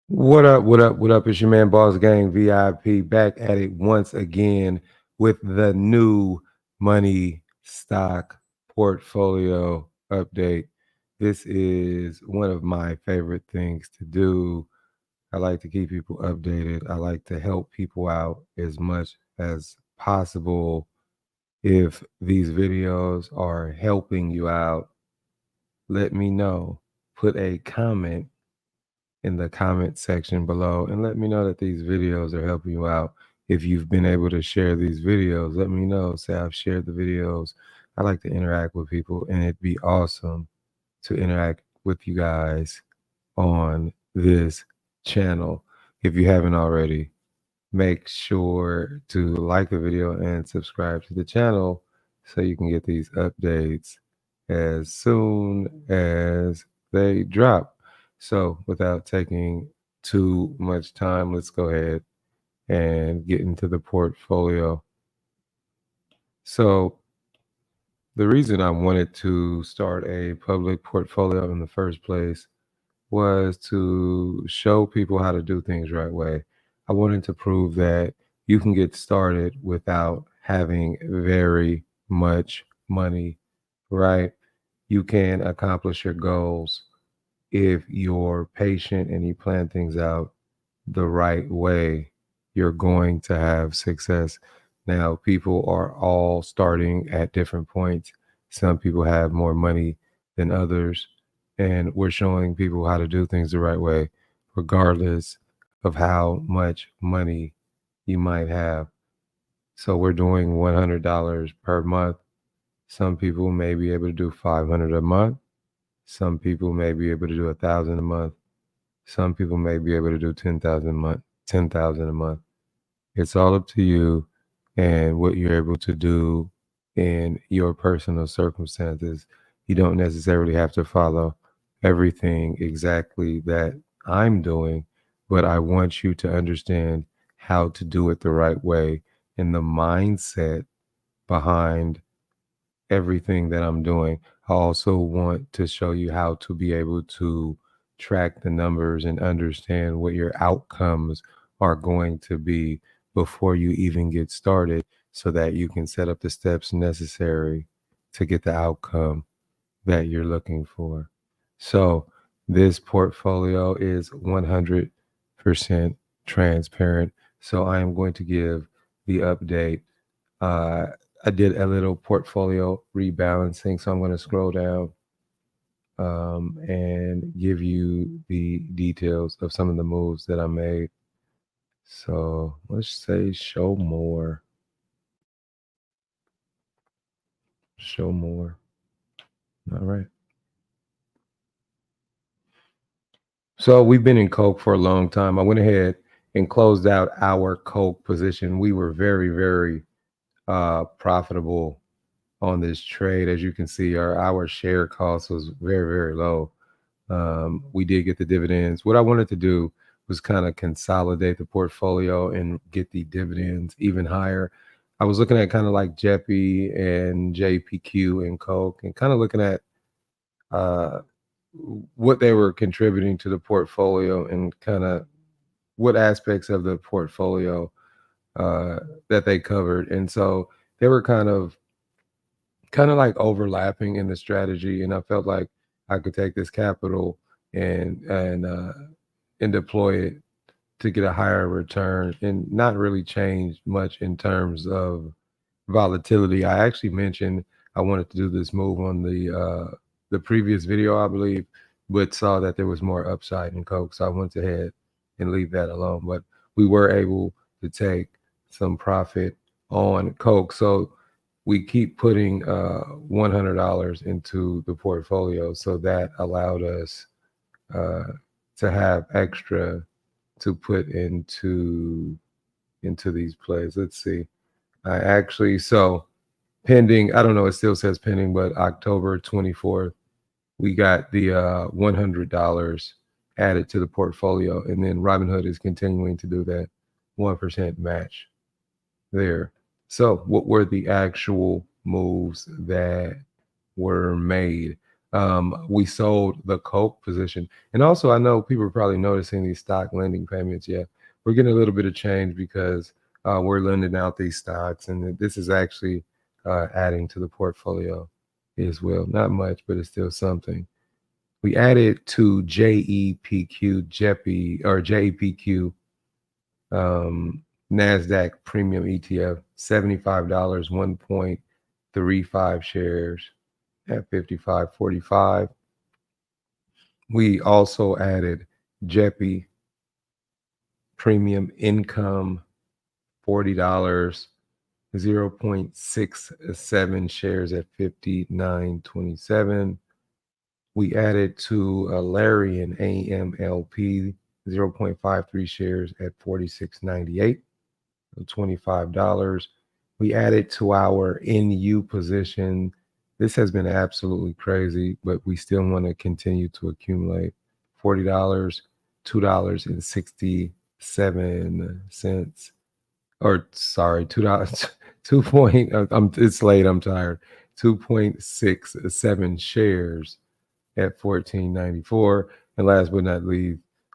What up? What up? What up? It's your man Boss Gang VIP back at it once again with the new money stock portfolio update. This is one of my favorite things to do. I like to keep people updated. I like to help people out as much as possible. If these videos are helping you out, let me know. Put a comment in the comment section below and let me know that these videos are helping you out. If you've been able to share these videos, let me know. Say I've shared the videos. I like to interact with people, and it'd be awesome to interact with you guys on this channel. If you haven't already, make sure to like the video and subscribe to the channel so you can get these updates as soon as they drop. So, without taking too much time, let's go ahead and get into the portfolio. So, the reason I wanted to start a public portfolio in the first place was to show people how to do things right way. I wanted to prove that you can get started without having very much money, right? You can accomplish your goals if you're patient and you plan things out the right way. You're going to have success. Now, people are all starting at different points. Some people have more money than others, and we're showing people how to do things the right way, regardless of how much money you might have. So we're doing $100 per month. Some people may be able to do 500 a month. Some people may be able to do 1,000 a month. Some people may be able to do 10,000 a month. 10,000 a month. It's all up to you and what you're able to do in your personal circumstances. You don't necessarily have to follow everything exactly that I'm doing, but I want you to understand how to do it the right way and the mindset behind everything that I'm doing. I also want to show you how to be able to track the numbers and understand what your outcomes are going to be before you even get started so that you can set up the steps necessary to get the outcome that you're looking for. So, this portfolio is 100% transparent. So, I am going to give the update. uh, I did a little portfolio rebalancing, so I'm going to scroll down and give you the details of some of the moves that I made. So let's say show more. Show more. All right. So we've been in Coke for a long time. I went ahead and closed out our Coke position. We were very, very profitable on this trade. As you can see, our share cost was very, very low. We did get the dividends. What I wanted to do was kind of consolidate the portfolio and get the dividends even higher. I was looking at kind of like Jeppy and JPQ and Coke and kind of looking at uh, what they were contributing to the portfolio and kind of what aspects of the portfolio uh, that they covered. And so they were kind of like overlapping in the strategy, and I felt like I could take this capital and deploy it to get a higher return and not really change much in terms of volatility. I actually mentioned I wanted to do this move on the previous video, I believe, but saw that there was more upside in Coke, so I went ahead and leave that alone. But we were able to take some profit on Coke, so we keep putting $100 into the portfolio, so that allowed us uh, to have extra to put into these plays. Let's see. I actually so pending. I don't know. It still says pending, but October 24th, we got the $100 added to the portfolio, and then Robinhood is continuing to do that 1% match there. So, what were the actual moves that were made? We sold the Coke position. And also, I know people are probably noticing these stock lending payments. Yeah, we're getting a little bit of change because we're lending out these stocks, and this is actually adding to the portfolio as well. Not much, but it's still something. We added to JEPQ, JEPI, or JEPQ, NASDAQ Premium ETF, $75, 1.35 shares at 55.45. We also added JEPI Premium Income, $40, 0.67 shares at 59.27. We added to Larian AMLP, 0.53 shares at 46.98, so $25. We added to our NU position. This has been absolutely crazy, but we still want to continue to accumulate. $40, $2.67, or sorry, $2, 2 point, it's late, I'm tired. 2.67 shares at 14.94. And last but not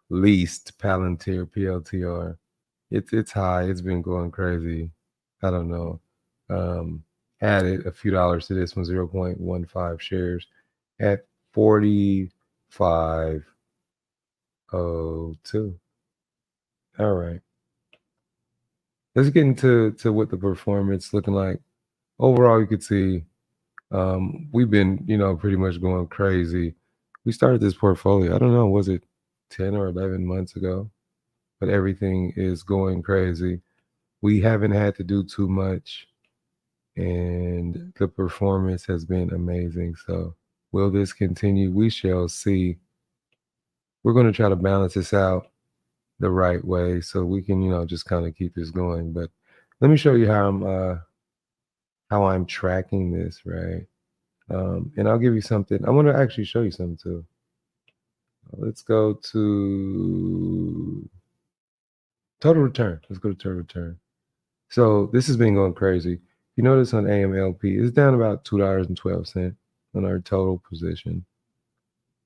least, Palantir PLTR. It's high. It's been going crazy. I don't know. Added a few dollars to this one, 0.15 shares at 45.02. All right. Let's get into what the performance looking like. Overall, you could see we've been, pretty much going crazy. We started this portfolio, I don't know, was it 10 or 11 months ago? But everything is going crazy. We haven't had to do too much, and the performance has been amazing. So, will this continue? We shall see. We're going to try to balance this out the right way so we can, just kind of keep this going. But let me show you how I'm tracking this, right? And I'll give you something. I want to actually show you something too. Let's go to total return. Let's go to total return. So this has been going crazy. You notice on AMLP, it's down about $2.12 on our total position,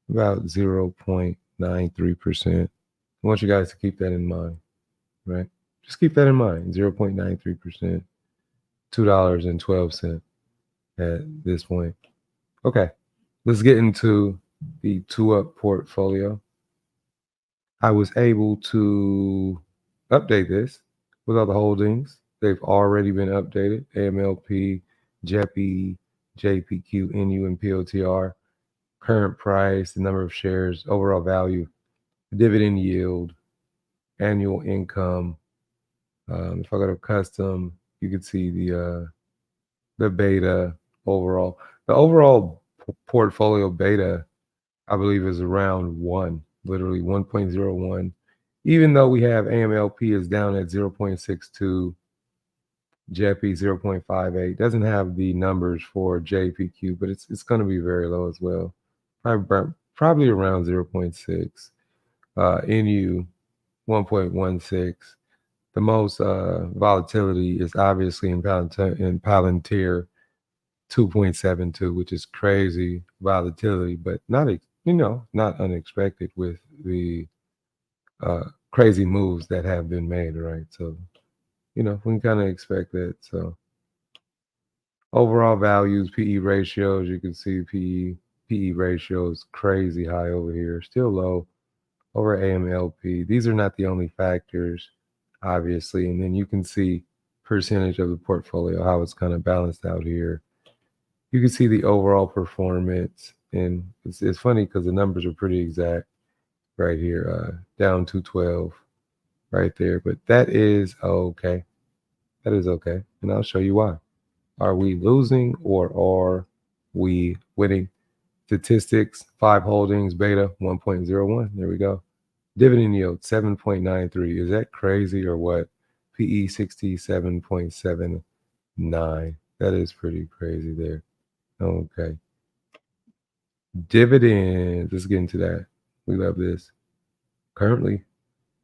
about 0.93%. I want you guys to keep that in mind, right? Just keep that in mind, 0.93%, $2.12 at this point. Okay, let's get into the 2-up portfolio. I was able to update this with all the holdings. They've already been updated. AMLP, JEPI, JPQ, NU, and POTR. Current price, the number of shares, overall value, dividend yield, annual income. If I go to custom, you can see the beta overall. The overall portfolio beta, I believe, is around 1, literally 1.01. Even though we have AMLP is down at 0.62, JEPI 0.58, doesn't have the numbers for JPQ, but it's going to be very low as well, probably around 0.6. NU 1.16. The most volatility is obviously in Palantir 2.72, which is crazy volatility, but not not unexpected with the crazy moves that have been made, right? So, we can kind of expect that. So, overall values, PE ratios, you can see PE ratios crazy high over here, still low over AMLP. These are not the only factors, obviously. And then you can see percentage of the portfolio, how it's kind of balanced out here. You can see the overall performance, and it's funny because the numbers are pretty exact right here, down to 12 right there. But that is okay. That is okay. And I'll show you why. Are we losing or are we winning? Statistics, 5 holdings, beta 1.01. There we go. Dividend yield 7.93. Is that crazy or what? PE 67.79. That is pretty crazy there. Okay. Dividends. Let's get into that. We love this. Currently,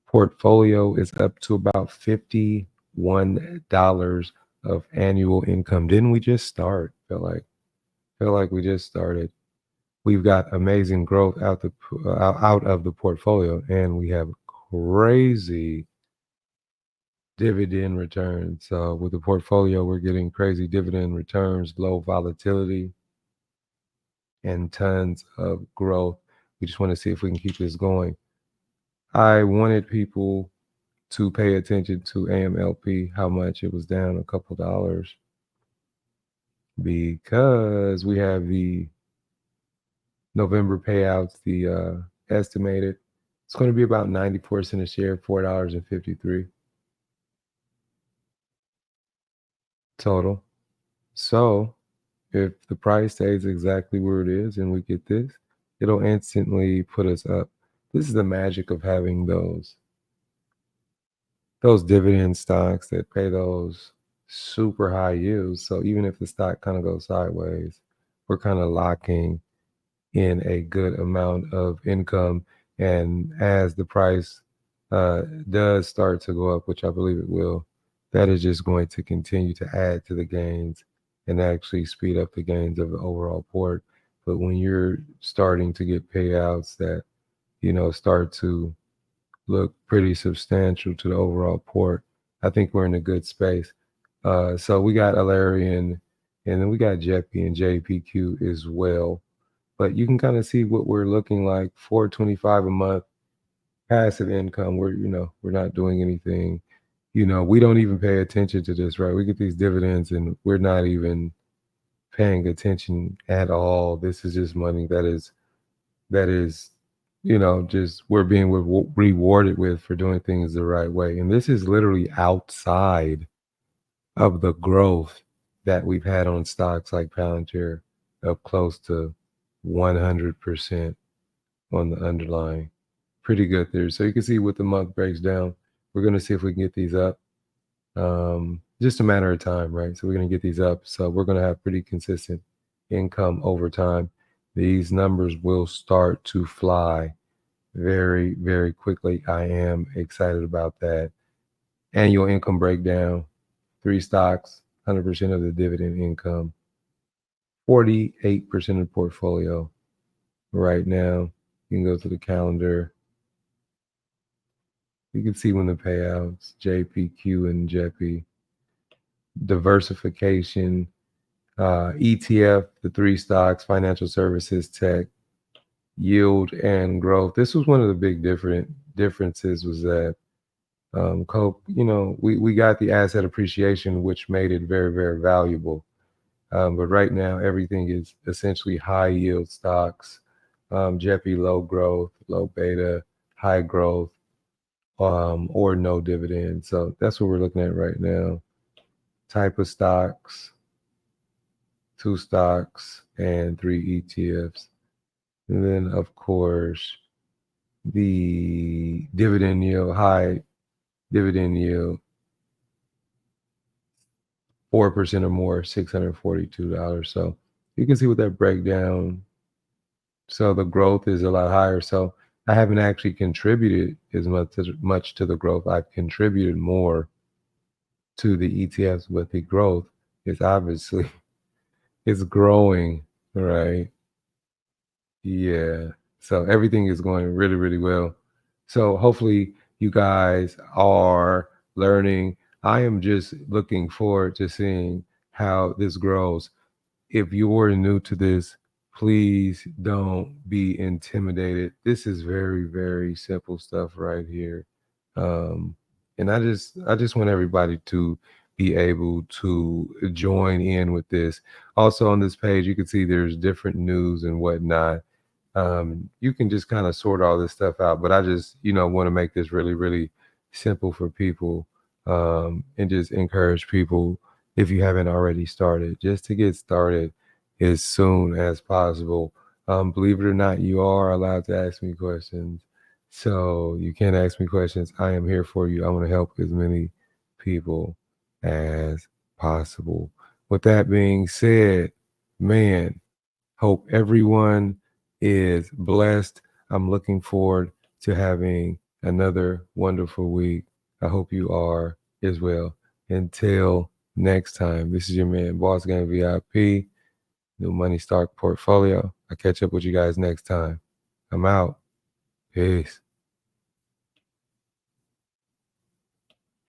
portfolio is up to about $51 of annual income. Didn't we just start? Feel like we just started. We've got amazing growth out of the portfolio, and we have crazy dividend returns. So with the portfolio, we're getting crazy dividend returns, low volatility, and tons of growth. We just want to see if we can keep this going. I wanted people to pay attention to AMLP, how much it was down a couple dollars, because we have the November payouts, the estimated. It's going to be about 94 cents a share, $4.53 total. So if the price stays exactly where it is and we get this, it'll instantly put us up. This is the magic of having those dividend stocks that pay those super high yields. So even if the stock kind of goes sideways, we're kind of locking in a good amount of income. And as the price does start to go up, which I believe it will, that is just going to continue to add to the gains and actually speed up the gains of the overall port. But when you're starting to get payouts that, start to look pretty substantial to the overall port, I think we're in a good space. So we got Alarian, and then we got Jeppy and JPQ as well. But you can kind of see what we're looking like. 425 a month passive income. We're not doing anything. We don't even pay attention to this, right? We get these dividends and we're not even paying attention at all. This is just money that is just we're being rewarded with for doing things the right way. And this is literally outside of the growth that we've had on stocks like Palantir of close to 100% on the underlying. Pretty good there. So you can see what the month breaks down. We're going to see if we can get these up. Just a matter of time, right? So we're going to get these up. So we're going to have pretty consistent income over time. These numbers will start to fly very, very quickly. I am excited about that. Annual income breakdown, 3 stocks, 100% of the dividend income, 48% of the portfolio right now. You can go to the calendar. You can see when the payouts, JPQ and JEPI, diversification, ETF, the 3 stocks, financial services, tech, yield, and growth. This was one of the big differences was that Cope, we got the asset appreciation, which made it very, very valuable. But right now, everything is essentially high yield stocks, JEPI low growth, low beta, high growth, or no dividend. So that's what we're looking at right now. Type of stocks, 2 stocks, and 3 ETFs. And then, of course, the dividend yield, high dividend yield, 4% or more, $642. So you can see what that breakdown. So the growth is a lot higher. So I haven't actually contributed as much to the growth. I've contributed more to the ETFs, but the growth is obviously it's growing, right? Yeah. So everything is going really, really well. So hopefully you guys are learning. I am just looking forward to seeing how this grows. If you're new to this, please don't be intimidated. This is very, very simple stuff right here. And I just want everybody to be able to join in with this. Also on this page, you can see there's different news and whatnot. You can just kind of sort all this stuff out, but I just, want to make this really, really simple for people, and just encourage people, if you haven't already started, just to get started as soon as possible. Believe it or not, you are allowed to ask me questions. So you can ask me questions. I am here for you. I want to help as many people as possible. With that being said, man, hope everyone is blessed. I'm looking forward to having another wonderful week. I hope you are as well. Until next time, this is your man, Boss Gang VIP, New Money Stock Portfolio. I'll catch up with you guys next time. I'm out. Peace.